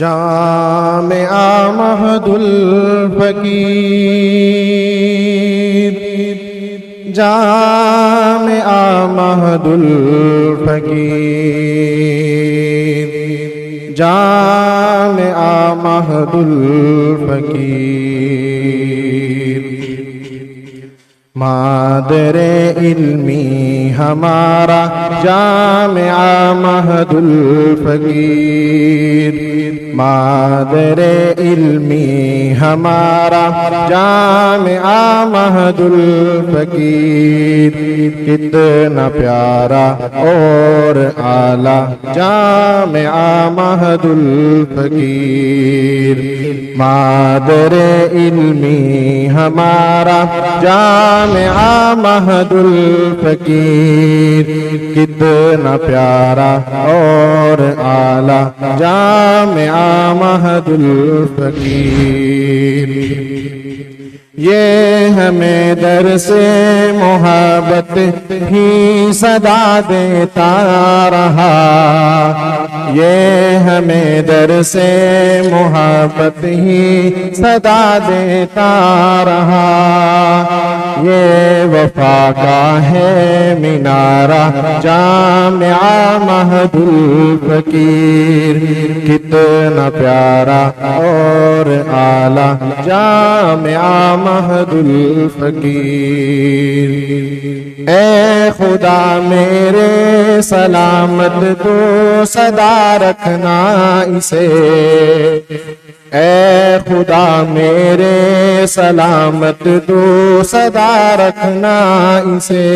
جامعہ مہد الفقیر، جامعہ مہد الفقیر، جامعہ مہد الفقیر۔ مادر علمی ہمارا جامعہ مہد الفقیر، مادر علمی ہمارا جامعہ مہد الفقیر۔ کتنا پیارا اور اعلیٰ جامعہ مہد الفقیر، مادر علمی ہمارا جامعہ مہد الفقیر۔ کتنا پیارا اور اعلیٰ جامعہ مہد الفقیر۔ یہ ہمیں درس محبت ہی صدا دیتا رہا، یہ ہمیں درس محبت ہی صدا دیتا رہا۔ یہ وفا کا ہے مینارہ جامعہ مہد الفقیر، کتنا پیارا اور اعلیٰ جامعہ مہد الفقیر۔ اے خدا میرے سلامت تو صدا رکھنا اسے، اے خدا میرے سلامت تو صدا رکھنا اسے،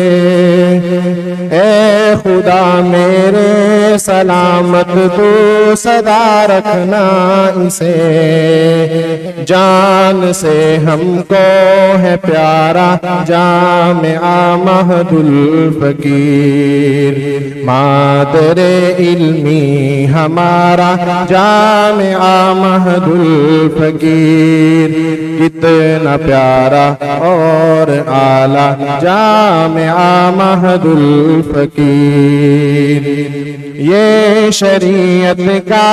اے خدا میرے سلامت تو صدا رکھنا اسے۔ جان سے ہم کو ہے پیارا جامعہ مہد الفقیر، مادر علمی ہمارا جامعہ مہد الفقیر۔ کتنا پیارا اور اعلیٰ جامعہ مہد الفقیر۔ یہ شریعت کا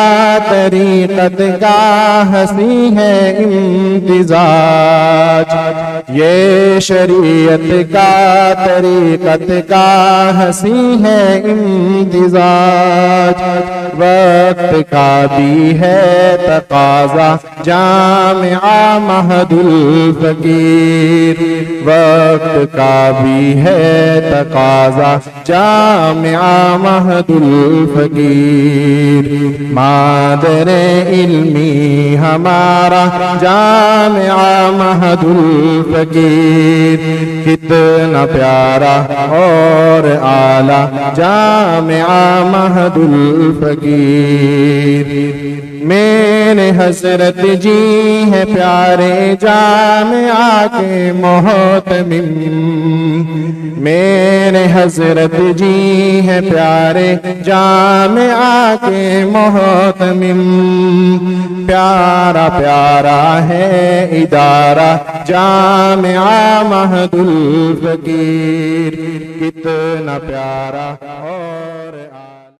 طریقت کا ہنسی ہے امتزاج، یہ شریعت کا طریقت کا ہنسی ہے امتزاج۔ وقت کا بھی ہے تقاضا جامعہ مہد الفقیر، وقت کا بھی ہے تقاضا جامعہ مہد الفقیر۔ مادر علمی ہمارا جامعہ مہد الفقیر، کتنا پیارا اور اعلیٰ جامعہ مہد الفقیر۔ میرے حضرت جی ہے پیارے جامعہ کے محتمم، میرے حضرت جی ہے پیارے جامعہ کے محتمم۔ پیارا پیارا ہے ادارہ جامعہ مہد الفقیر، کتنا پیارا